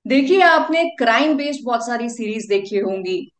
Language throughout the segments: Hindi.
देखिए, आपने क्राइम बेस्ड बहुत सारी सीरीज देखी होंगी,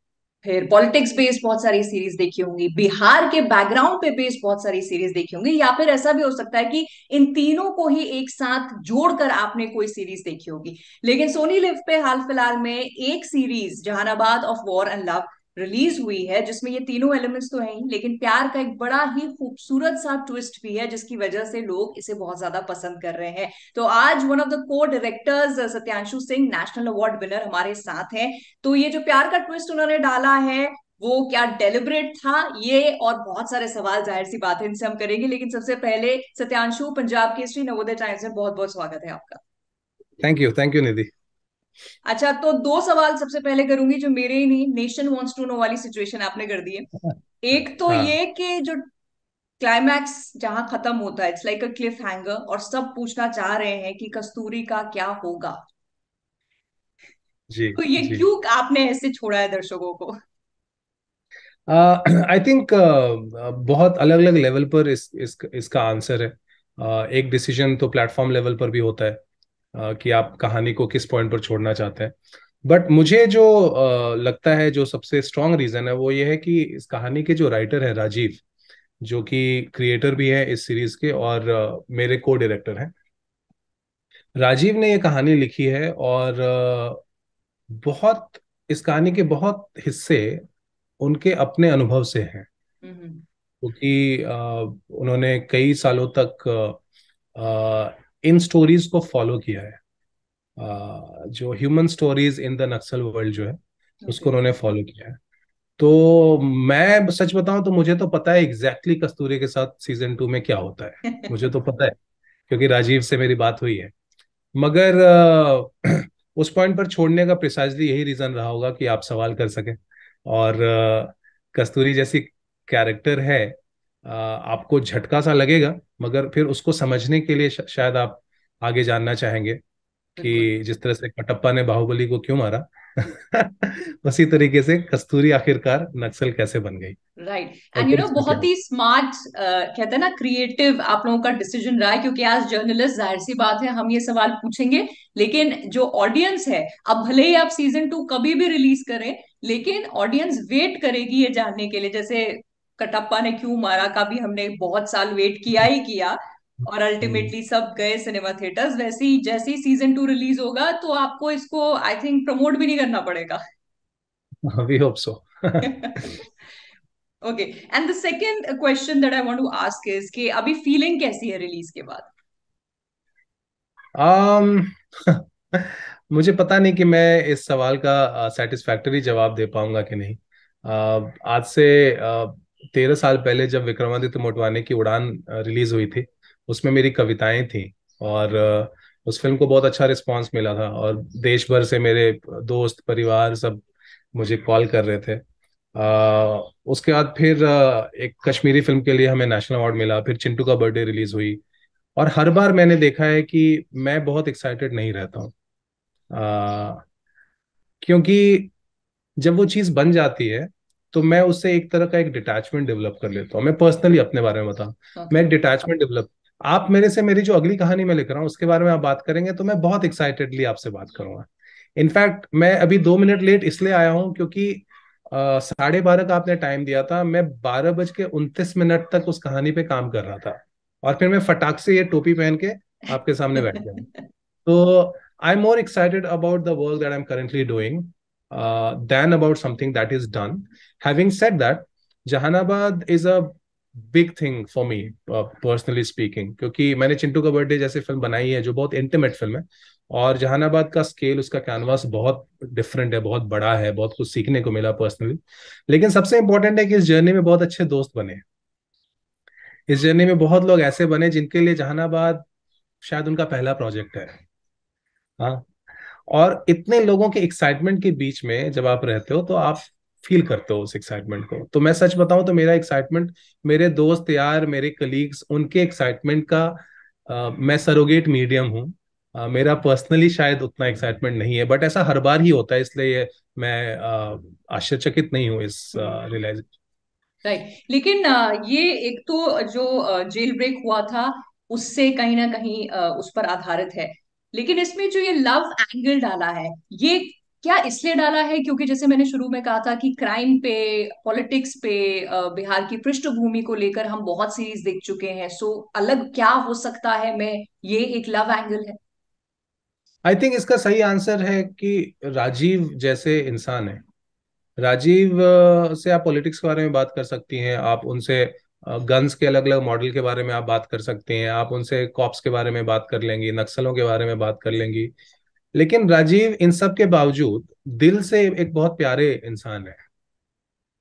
फिर पॉलिटिक्स बेस्ड बहुत सारी सीरीज देखी होंगी, बिहार के बैकग्राउंड पे बेस्ड बहुत सारी सीरीज देखी होंगी, या फिर ऐसा भी हो सकता है कि इन तीनों को ही एक साथ जोड़कर आपने कोई सीरीज देखी होगी। लेकिन सोनी लिव पे हाल फिलहाल में एक series Jahanabad of war and love release हुई है, जिसमें ये तीनों एलिमेंट्स तो हैं ही, लेकिन प्यार का एक बड़ा ही खूबसूरत सा ट्विस्ट भी है, जिसकी वजह से लोग इसे बहुत ज्यादा पसंद कर रहे हैं। तो आज वन ऑफ द को directors Satyanshu Singh, national award winner, हमारे साथ हैं। तो ये जो प्यार का ट्विस्ट उन्होंने डाला है, वो क्या डेलिबरेट था, ये और बहुत सारे सवाल जाहिर सी बात है इनसे हम करेंगे। लेकिन सबसे पहले सत्यांशु, पंजाब केसरी नवोदय टाइम्स में बहुत बहुत स्वागत है आपका। थैंक यू निधि। अच्छा, तो दो सवाल सबसे पहले करूंगी जो मेरे ही नहीं, नेशन वांट्स टू नो वाली सिचुएशन आपने कर दी है। एक तो हाँ ये कि जो क्लाइमैक्स जहां खत्म होता है, it's like a cliff hanger, और सब पूछना चाह रहे हैं कि कस्तूरी का क्या होगा। जी तो ये जी। क्यों आपने ऐसे छोड़ा है दर्शकों को? आई थिंक बहुत अलग अलग लेवल पर इसका आंसर है। एक डिसीजन तो प्लेटफॉर्म लेवल पर भी होता है, कि आप कहानी को किस पॉइंट पर छोड़ना चाहते हैं। बट मुझे जो लगता है, जो सबसे स्ट्रांग रीजन है वो ये है कि इस कहानी के जो राइटर है राजीव, जो कि क्रिएटर भी है इस सीरीज के और मेरे को डायरेक्टर हैं। राजीव ने ये कहानी लिखी है और बहुत इस कहानी के बहुत हिस्से उनके अपने अनुभव से हैं, हम्म। क्योंकि उन्होंने कई सालों तक इन स्टोरीज को फॉलो किया है। जो human stories in the Naxal world जो है, ओके। उसको उन्होंने फॉलो किया है। तो मैं सच बताऊं तो मुझे तो पता है एग्जैक्टली कस्तूरी के साथ सीजन 2 में क्या होता है। मुझे तो पता है, क्योंकि राजीव से मेरी बात हुई है। मगर उस पॉइंट पर छोड़ने का प्रिसाइजली यही रीजन रहा होगा कि आप सवाल कर सकें। और कस्तूरी जैसी कैरेक्टर है, आपको झटका सा लगेगा, मगर फिर उसको समझने के लिए शायद आप आगे जानना चाहेंगे बिल्कुल। कि जिस तरह से कटप्पा ने बाहुबली को क्यों मारा उसी तरीके से कस्तूरी आखिरकार नक्सल कैसे बन गई राइट। और एंड फिर इसका क्या बहुत हुआ। ही स्मार्ट, कहते हैं ना, क्रिएटिव आप लोगों का डिसीजन रहा है, क्योंकि एज जर्नलिस्ट जाहिर सी बात है हम ये सवाल पूछेंगे। लेकिन जो ऑडियंस है, अब भले ही आप सीजन 2 कभी भी रिलीज करें, लेकिन ऑडियंस वेट करेगी ये जानने के लिए। जैसे कटप्पा ने क्यों मारा का भी हमने बहुत साल वेट किया ही किया, और हम्म। अल्टीमेटली सब गए सिनेमा थिएटर्स। वैसे ही जैसे ही सीजन 2 रिलीज होगा, तो आपको इसको आई थिंक प्रमोट भी नहीं करना पड़ेगा। We hope so. Okay. And the second question that I want to ask is कि अभी फीलिंग कैसी है रिलीज के बाद? आम मुझे पता नहीं कि मैं इस सवाल का सेटिस्फैक्टरी जवाब दे पाऊंगा कि नहीं। आज से 13 साल पहले जब विक्रमादित्य मोटवाने की उड़ान रिलीज हुई थी, उसमें मेरी कविताएं थी। और उस फिल्म को बहुत अच्छा रिस्पांस मिला था, और देश भर से मेरे दोस्त परिवार सब मुझे कॉल कर रहे थे। उसके बाद फिर एक कश्मीरी फिल्म के लिए हमें नेशनल अवार्ड मिला, फिर चिंटू का बर्थडे रिलीज हुई। और हर बार मैंने देखा है कि मैं बहुत एक्साइटेड नहीं रहता हूँ, क्योंकि जब वो चीज़ बन जाती है तो मैं उससे एक तरह का एक डिटैचमेंट डेवलप कर लेता हूँ। मैं पर्सनली अपने बारे में बताऊँ, मैं ओके। एक डिटैचमेंट डेवलप। आप मेरे से मेरी जो अगली कहानी मैं लिख रहा हूँ उसके बारे में आप बात करेंगे तो मैं बहुत एक्साइटेडली आपसे बात करूंगा। इनफैक्ट मैं अभी 2 मिनट लेट इसलिए आया हूँ क्योंकि 12:30 का आपने टाइम दिया था, मैं 12:29 तक उस कहानी पे काम कर रहा था, और फिर मैं फटाक से ये टोपी पहन के आपके सामने बैठ गया हूँ। So I'm more excited about the work that I'm currently doing than about something that is done. Having said that, Jahanabad is a big thing for me, personally speaking, क्योंकि मैंने चिंटू का बर्थडे जैसी फिल्म बनाई है जो बहुत इंटीमेट फिल्म है। और जहानाबाद का स्केल, उसका कैनवास बहुत डिफरेंट है, बहुत बड़ा है, बहुत कुछ सीखने को मिला पर्सनली। लेकिन सबसे इंपॉर्टेंट है कि इस जर्नी में बहुत अच्छे दोस्त बने। इस जर्नी में बहुत लोग ऐसे बने जिनके लिए जहानाबाद शायद उनका पहला प्रोजेक्ट है। हाँ। और इतने लोगों के एक्साइटमेंट के बीच में जब आप रहते हो तो आप फील करते हो उस एक्साइटमेंट को। तो मैं सच बताऊं तो मेरा एक्साइटमेंट, मेरे दोस्त यार, मेरे कलीग्स, उनके एक्साइटमेंट का मैं सरोगेट मीडियम हूँ। मेरा पर्सनली शायद उतना एक्साइटमेंट नहीं है, बट ऐसा हर बार ही होता है, इसलिए मैं आश्चर्यचकित नहीं हूँ इस रियलाइजेशन। राइट। लेकिन ये एक तो जो जेल ब्रेक हुआ था, उससे कहीं ना कहीं उस पर आधारित है। लेकिन इसमें जो ये लव एंगल डाला है, ये क्या इसलिए डाला है क्योंकि जैसे मैंने शुरू में कहा था कि क्राइम पे, पॉलिटिक्स पे, बिहार की पृष्ठभूमि को लेकर हम बहुत सीरीज देख चुके हैं, सो अलग क्या हो सकता है में ये एक लव एंगल है? आई थिंक इसका सही आंसर है कि राजीव जैसे इंसान है। राजीव से आप पॉलिटिक्स के बारे में बात कर सकती हैं, आप उनसे गन्स के अलग अलग मॉडल के बारे में आप बात कर सकते हैं, आप उनसे कॉप्स के बारे में बात कर लेंगी, नक्सलों के बारे में बात कर लेंगी। लेकिन राजीव इन सब के बावजूद दिल से एक बहुत प्यारे इंसान है।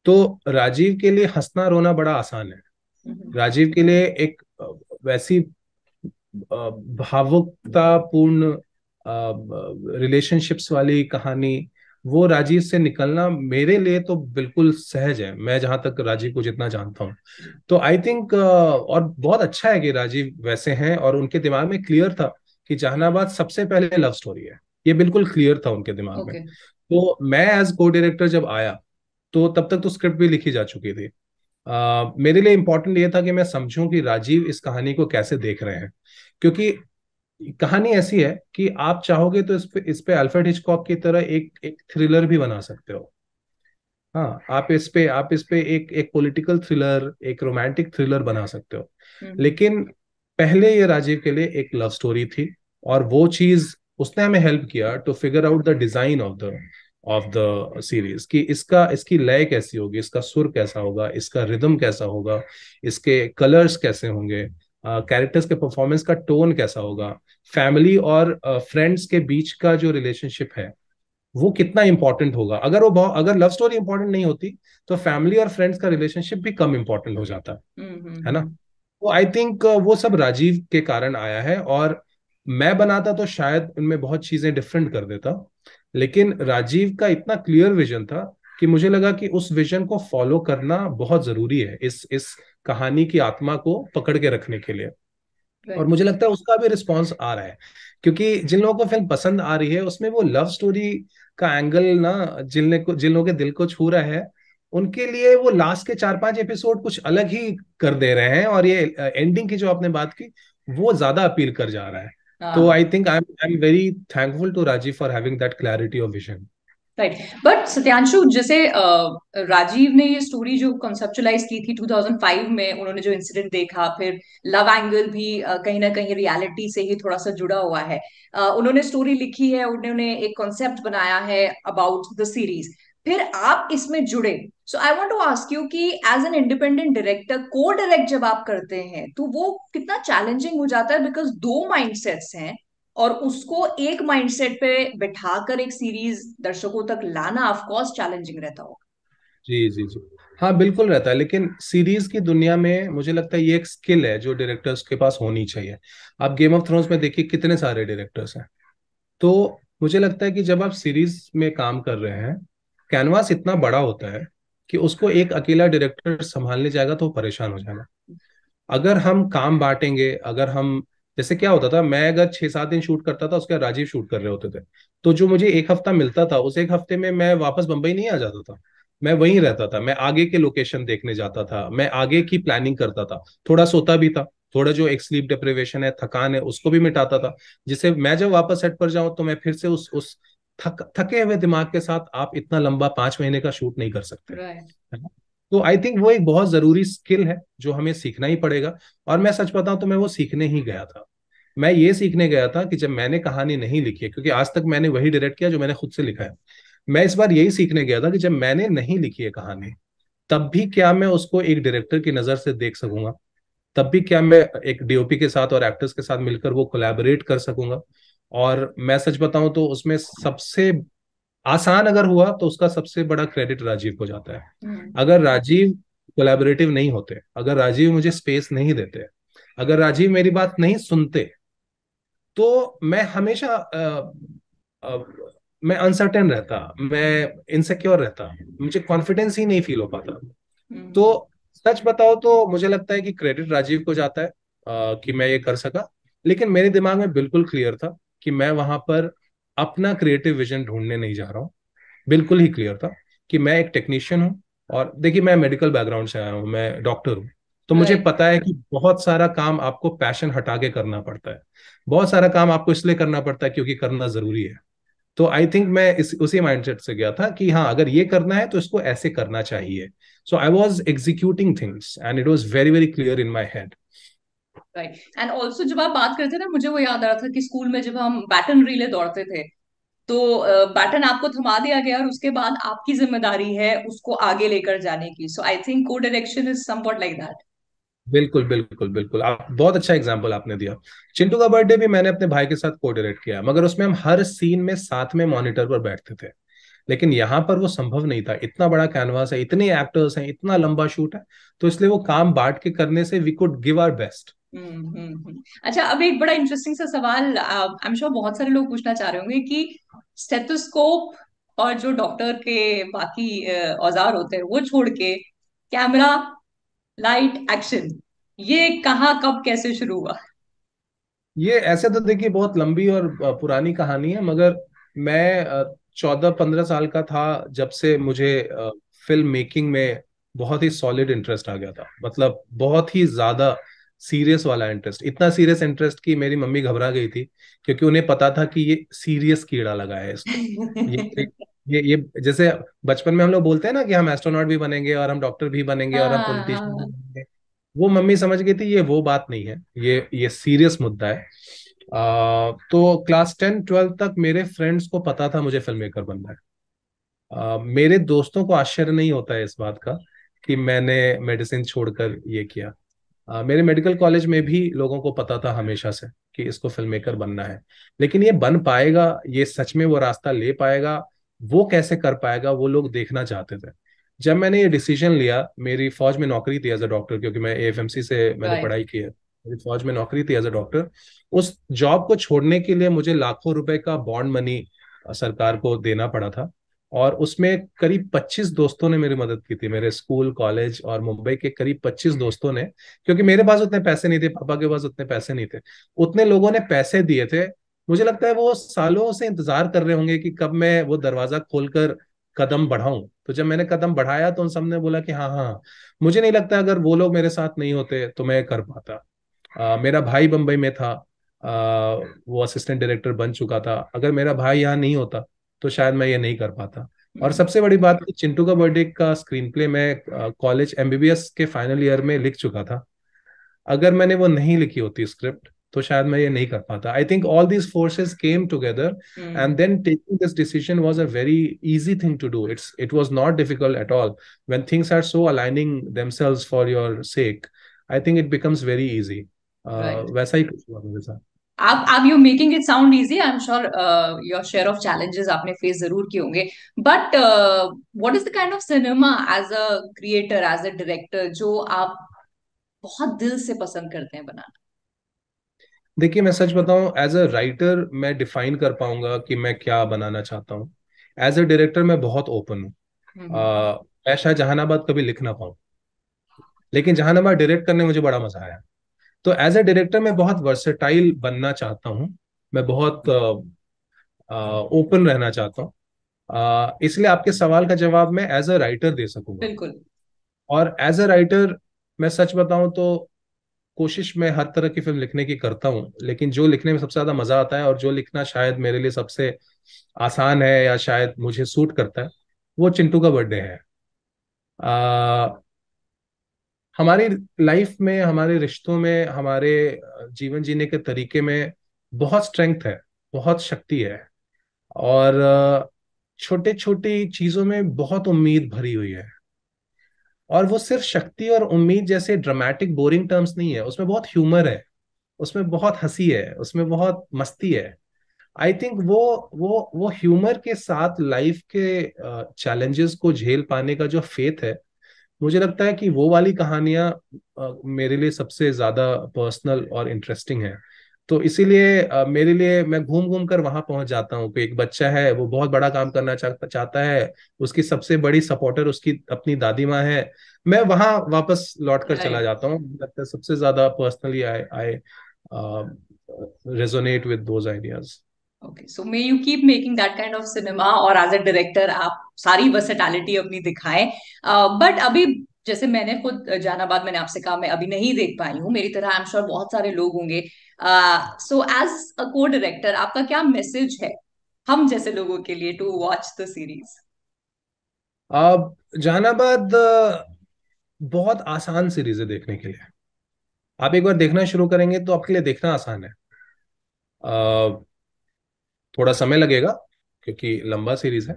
तो राजीव के लिए हंसना रोना बड़ा आसान है। हम्म। राजीव के लिए एक वैसी भावुकतापूर्ण रिलेशनशिप्स वाली कहानी, वो राजीव से निकलना मेरे लिए तो बिल्कुल सहज है, मैं जहां तक राजीव को जितना जानता हूँ। तो आई थिंक और बहुत अच्छा है कि राजीव वैसे हैं और उनके दिमाग में क्लियर था कि जहानाबाद सबसे पहले लव स्टोरी है। ये बिल्कुल क्लियर था उनके दिमाग में। ओके। तो मैं एज को डायरेक्टर जब आया, तो तब तक तो स्क्रिप्ट भी लिखी जा चुकी थी। मेरे लिए इंपॉर्टेंट ये था कि मैं समझूं कि राजीव इस कहानी को कैसे देख रहे हैं। क्योंकि कहानी ऐसी है कि आप चाहोगे तो इस पे अल्फ्रेड हिचकॉक की तरह एक एक थ्रिलर भी बना सकते हो। हाँ, आप इस पे एक एक पॉलिटिकल थ्रिलर, एक रोमांटिक थ्रिलर बना सकते हो। हम्म। लेकिन पहले ये राजीव के लिए एक लव स्टोरी थी। और वो चीज उसने हमें हेल्प किया to figure out the design of the series, कि इसकी लय कैसी होगी, इसका सुर कैसा होगा, इसका रिदम कैसा होगा, इसके कलर्स कैसे होंगे, कैरेक्टर्स के परफॉर्मेंस का टोन कैसा होगा, फैमिली और फ्रेंड्स के बीच का जो रिलेशनशिप है वो कितना इंपॉर्टेंट होगा। अगर लव स्टोरी इंपॉर्टेंट नहीं होती तो फैमिली और फ्रेंड्स का रिलेशनशिप भी कम इंपॉर्टेंट हो जाता है ना। तो आई थिंक वो सब राजीव के कारण आया है। और मैं बनाता तो शायद उनमें बहुत चीजें डिफरेंट कर देता। लेकिन राजीव का इतना क्लियर विजन था कि मुझे लगा कि उस विजन को फॉलो करना बहुत जरूरी है इस कहानी की आत्मा को पकड़ के रखने के लिए। और राइट। मुझे लगता है उसका भी रिस्पॉन्स आ रहा है। क्योंकि जिन लोगों को फिल्म पसंद आ रही है उसमें वो लव स्टोरी का एंगल ना, जिन लोगों के दिल को छू रहा है, उनके लिए वो लास्ट के 4-5 एपिसोड कुछ अलग ही कर दे रहे हैं। और ये एंडिंग की जो आपने बात की, वो ज्यादा अपील कर जा रहा है। तो हाँ। I think I am very thankful to Rajiv for having that clarity of vision. Right. But Satyanshu, जैसे राजीव ने ये स्टोरी जो कॉन्सेप्चुलाइज की थी 2005 में, उन्होंने जो इंसिडेंट देखा, फिर लव एंगल भी कहीं ना कहीं रियलिटी से ही थोड़ा सा जुड़ा हुआ है। उन्होंने स्टोरी लिखी है, उन्होंने एक कॉन्सेप्ट बनाया है अबाउट द सीरीज, फिर आप इसमें जुड़े। So I want to ask you कि एज एन इंडिपेंडेंट डायरेक्टर, को डायरेक्ट जब आप करते हैं तो वो कितना चैलेंजिंग हो जाता है, बिकॉज दो माइंडसेट्स हैं, और उसको एक माइंडसेट पे बिठाकर एक सीरीज दर्शकों तक लाना ऑफ कोर्स चैलेंजिंग रहता होगा। जी जी जी। हाँ बिल्कुल रहता है, लेकिन सीरीज की दुनिया में मुझे लगता है ये एक स्किल है जो डायरेक्टर्स के पास होनी चाहिए। आप गेम ऑफ थ्रोन्स में देखिए कितने सारे डायरेक्टर्स हैं। तो मुझे लगता है कि जब आप सीरीज में काम कर रहे हैं, कैनवास इतना बड़ा होता है कि उसको एक अकेला डायरेक्टर संभालने जाएगा तो वो परेशान हो जाएगा। अगर हम काम बांटेंगे, अगर हम, जैसे क्या होता था, मैं अगर 6-7 दिन शूट करता था, उसके बाद राजीव शूट कर रहे होते थे, तो जो मुझे एक हफ्ता मिलता था, उस एक हफ्ते में मैं वापस बंबई नहीं आ जाता था। मैं वहीं रहता था, मैं आगे के लोकेशन देखने जाता था, मैं आगे की प्लानिंग करता था, थोड़ा सोता भी था, थोड़ा जो एक स्लीप डिप्रिवेशन है, थकान है, उसको भी मिटाता था, जिससे मैं जब वापस सेट पर जाऊं तो मैं फिर से उस थके हुए दिमाग के साथ आप इतना लंबा 5 महीने का शूट नहीं कर सकते, राइट। है ना। तो आई थिंक वो एक बहुत जरूरी स्किल है जो हमें सीखना ही पड़ेगा। और मैं सच बताऊं तो मैं वो सीखने ही गया था। मैं ये सीखने गया था कि जब मैंने कहानी नहीं लिखी है, क्योंकि आज तक मैंने वही डायरेक्ट किया जो मैंने खुद से लिखा है, मैं इस बार यही सीखने गया था कि जब मैंने नहीं लिखी है कहानी, तब भी क्या मैं उसको एक डायरेक्टर की नजर से देख सकूंगा, तब भी क्या मैं एक डीओपी के साथ और एक्टर्स के साथ मिलकर वो कोलैबोरेट कर सकूंगा। और मैं सच बताऊं तो उसमें सबसे आसान अगर हुआ तो उसका सबसे बड़ा क्रेडिट राजीव को जाता है। हम्म। अगर राजीव कोलैबोरेटिव नहीं होते, अगर राजीव मुझे स्पेस नहीं देते, अगर राजीव मेरी बात नहीं सुनते, तो मैं हमेशा अ, मैं अनसर्टेन रहता, मैं इनसिक्योर रहता, मुझे कॉन्फिडेंस ही नहीं फील हो पाता। तो हम्म। सच बताओ तो मुझे लगता है कि क्रेडिट राजीव को जाता है कि मैं ये कर सका। लेकिन मेरे दिमाग में बिल्कुल क्लियर था कि मैं वहां पर अपना क्रिएटिव विजन ढूंढने नहीं जा रहा हूँ। बिल्कुल ही क्लियर था कि मैं एक टेक्नीशियन हूँ। और देखिए, मैं मेडिकल बैकग्राउंड से आया हूँ, मैं डॉक्टर हूँ। तो मुझे राइट। पता है कि बहुत सारा काम आपको पैशन हटा के करना पड़ता है, बहुत सारा काम आपको इसलिए करना पड़ता है क्योंकि करना जरूरी है। तो आई थिंक मैं इस उसी माइंडसेट से गया था कि हाँ, अगर ये करना है तो इसको ऐसे करना चाहिए। So I was executing things and it was very very clear in my head. Right. And also जब आप बात करते थे ना, मुझे वो याद आ रहा था कि स्कूल में जब हम बैटन रिले दौड़ते थे, तो बैटन आपको थमा दिया गया और उसके बाद आपकी जिम्मेदारी है उसको आगे लेकर जाने की। सो आई थिंक को direction is somewhat like that. बिल्कुल बिल्कुल बिल्कुल, आप बहुत अच्छा एग्जांपल आपने दिया। चिंटू का बर्थडे भी मैंने अपने भाई के साथ कोऑर्डिनेट किया, मगर उसमें हम हर सीन में साथ में मॉनिटर पर बैठते थे। लेकिन यहाँ पर वो संभव नहीं था, इतना बड़ा कैनवास है, इतने एक्टर्स हैं, इतना लंबा शूट है, तो इसलिए वो काम बांट के करने से we could give our best. अच्छा, अब एक बड़ा इंटरेस्टिंग सा सवाल आई एम श्योर बहुत सारे लोग पूछना चाह रहे होंगे कि स्टेथोस्कोप और जो डॉक्टर के बाकी औजार होते हैं वो छोड़ के कैमरा, लाइट, एक्शन, ये कहाँ कब कैसे शुरू हुआ? ये ऐसे तो देखिए बहुत लंबी और पुरानी कहानी है, मगर मैं 14-15 साल का था जब से मुझे फिल्म मेकिंग में बहुत ही सॉलिड इंटरेस्ट आ गया था। मतलब बहुत ही ज्यादा सीरियस वाला इंटरेस्ट, इतना सीरियस इंटरेस्ट कि मेरी मम्मी घबरा गई थी, क्योंकि उन्हें पता था कि ये सीरियस कीड़ा लगा है इसको। ये ये जैसे बचपन में हम लोग बोलते हैं ना कि हम एस्ट्रोनॉट भी बनेंगे और हम डॉक्टर भी बनेंगे और हम हाँ पॉलिटिशियन भी हाँ। बनेंगे, वो मम्मी समझ गई थी ये वो बात नहीं है, ये सीरियस मुद्दा है। तो क्लास 10-12 तक मेरे फ्रेंड्स को पता था मुझे फिल्म मेकर बनना है। मेरे दोस्तों को आश्चर्य नहीं होता है इस बात का कि मैंने मेडिसिन छोड़कर ये किया। मेरे मेडिकल कॉलेज में भी लोगों को पता था हमेशा से कि इसको फिल्म मेकर बनना है। लेकिन ये बन पाएगा, ये सच में वो रास्ता ले पाएगा, वो कैसे कर पाएगा, वो लोग देखना चाहते थे। जब मैंने ये डिसीजन लिया, मेरी फौज में नौकरी थी एज अ डॉक्टर, क्योंकि मैं एएफएमसी से मैंने राइट। पढ़ाई की है, मेरी फौज में नौकरी थी एज अ डॉक्टर। उस जॉब को छोड़ने के लिए मुझे लाखों रुपए का बॉन्ड मनी सरकार को देना पड़ा था। और उसमें करीब 25 दोस्तों ने मेरी मदद की थी, मेरे स्कूल कॉलेज और मुंबई के करीब 25 दोस्तों ने। क्योंकि मेरे पास उतने पैसे नहीं थे, पापा के पास उतने पैसे नहीं थे, उतने लोगों ने पैसे दिए थे। मुझे लगता है वो सालों से इंतजार कर रहे होंगे कि कब मैं वो दरवाजा खोलकर कदम बढ़ाऊं। तो जब मैंने कदम बढ़ाया तो उन सब ने बोला कि हाँ हाँ। मुझे नहीं लगता अगर वो लोग मेरे साथ नहीं होते तो मैं कर पाता। मेरा भाई बम्बई में था, वो असिस्टेंट डायरेक्टर बन चुका था। अगर मेरा भाई यहाँ नहीं होता तो शायद मैं ये नहीं कर पाता। और सबसे बड़ी बात कि चिंटू का बर्थडे का स्क्रीन प्ले मैं कॉलेज एमबीबीएस के फाइनल ईयर में लिख चुका था। अगर मैंने वो नहीं लिखी होती स्क्रिप्ट तो शायद मैं ये नहीं कर पाता। I think all these forces came together and then taking this decision was a very easy thing to do. It was not difficult at all. When things are so aligning themselves for your sake, I think it becomes very easy. Right. वैसा ही कुछ हुआ मेरे साथ। आप you making it sound easy, I am sure your share of challenges आपने फेस जरूर किए होंगे। But what is the kind of cinema as a creator, as a director, जो आप बहुत दिल से पसंद करते हैं बनाना? देखिए मैं सच बताऊं, एज अ राइटर मैं डिफाइन कर पाऊंगा कि मैं क्या बनाना चाहता हूँ। एज अ डायरेक्टर मैं बहुत ओपन हूँ। हम्म। मैं शायद जहानाबाद कभी लिख ना पाऊँ, लेकिन जहानाबाद डायरेक्ट करने में मुझे बड़ा मजा आया। तो एज अ डायरेक्टर मैं बहुत वर्सेटाइल बनना चाहता हूँ। मैं बहुत ओपन रहना चाहता हूँ। इसलिए आपके सवाल का जवाब मैं एज अ राइटर दे सकूंगा। बिल्कुल। और एज अ राइटर मैं सच बताऊं तो कोशिश मैं हर तरह की फिल्म लिखने की करता हूँ, लेकिन जो लिखने में सबसे ज्यादा मजा आता है और जो लिखना शायद मेरे लिए सबसे आसान है या शायद मुझे सूट करता है, वो चिंटू का बर्थडे है। आ, हमारी लाइफ में, हमारे रिश्तों में, हमारे जीवन जीने के तरीके में बहुत स्ट्रेंथ है, बहुत शक्ति है। और छोटे छोटी चीजों में बहुत उम्मीद भरी हुई है। और वो सिर्फ शक्ति और उम्मीद जैसे ड्रामेटिक बोरिंग टर्म्स नहीं है, उसमें बहुत ह्यूमर है, उसमें बहुत हंसी है, उसमें बहुत मस्ती है। आई थिंक वो ह्यूमर के साथ लाइफ के चैलेंजेस को झेल पाने का जो फेथ है, मुझे लगता है कि वो वाली कहानियां मेरे लिए सबसे ज्यादा पर्सनल और इंटरेस्टिंग है। तो इसीलिए मेरे लिए मैं घूम घूम कर वहां पहुंच जाता हूँ कि एक बच्चा है, वो बहुत बड़ा काम करना चाहता है, उसकी सबसे बड़ी सपोर्टर उसकी अपनी दादी माँ है। मैं वहां वापस लौट कर चला राइट। जाता हूँ। मुझे लगता है सबसे ज्यादा personally I I resonate with those ideas. Okay, so may you keep making that kind of cinema, और एज अ डायरेक्टर आप सारी वर्सेटैलिटी अपनी दिखाएं। बट अभी जैसे मैंने खुद जहानाबाद, मैंने आपसे कहा मैं अभी नहीं देख पाई हूँ, मेरी तरह आई एम श्योर बहुत सारे लोग होंगे। सो एज अ को डायरेक्टर आपका क्या मैसेज है हम जैसे लोगों के लिए टू वॉच द सीरीज? अब जहानाबाद बहुत आसान सीरीज है देखने के लिए। आप एक बार देखना शुरू करेंगे तो आपके लिए देखना आसान है। थोड़ा समय लगेगा क्योंकि लंबा सीरीज है,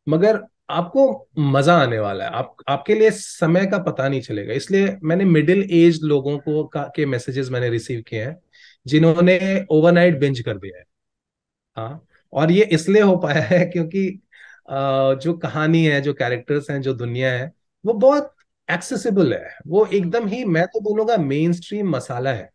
मगर आपको मजा आने वाला है। आपके लिए समय का पता नहीं चलेगा। इसलिए मैंने मिडिल एज लोगों के मैसेजेस मैंने रिसीव किए हैं जिन्होंने ओवरनाइट बिंज कर दिया है। हाँ, और ये इसलिए हो पाया है क्योंकि जो कहानी है, जो कैरेक्टर्स हैं, जो दुनिया है, वो बहुत एक्सेसिबल है। वो एकदम ही, मैं तो बोलूंगा, मेन स्ट्रीम मसाला है।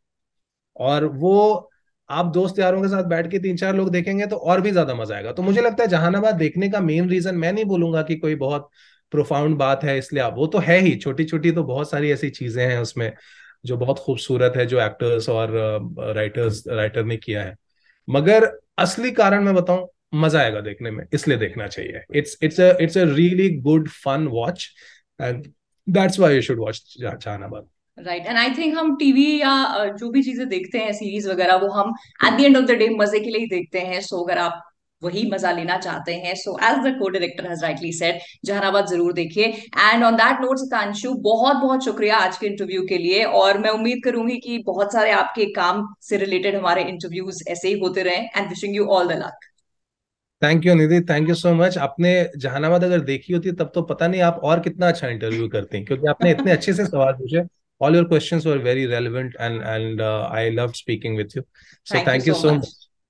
और वो आप दोस्त यारों के साथ बैठ के 3-4 लोग देखेंगे तो और भी ज्यादा मजा आएगा। तो मुझे लगता है जहानाबाद देखने का मेन रीजन, मैं नहीं बोलूंगा कि कोई बहुत प्रोफाउंड बात है इसलिए आप, वो तो है ही, छोटी छोटी तो बहुत सारी ऐसी चीजें हैं उसमें जो बहुत खूबसूरत है, जो एक्टर्स और राइटर ने किया है। मगर असली कारण मैं बताऊं, मजा आएगा देखने में, इसलिए देखना चाहिए। It's a really good fun watch, and that's why you should watch Jahanabad. Right, and I think हम टीवी या जो भी चीजें देखते हैं सीरीज वगैरह, वो हम at the end of the day मजे के लिए ही देखते हैं। सो अगर आप वही मजा लेना चाहते हैं, so as the co director has rightly said, Jahanabad जरूर देखिए। And on that note Satanshu, बहुत बहुत शुक्रिया आज के इंटरव्यू के लिए, और मैं उम्मीद करूंगी कि बहुत सारे आपके काम से रिलेटेड हमारे इंटरव्यूज ऐसे ही होते रहें, and wishing you all the luck. Thank you Nidhi, thank you so much. आपने जहानाबाद अगर देखी होती तब तो पता नहीं आप और कितना अच्छा इंटरव्यू करती हैं, क्योंकि आपने इतने अच्छे से सवाल पूछे। All your questions were very relevant, and I loved speaking with you. So thank you thank you so so much. Much.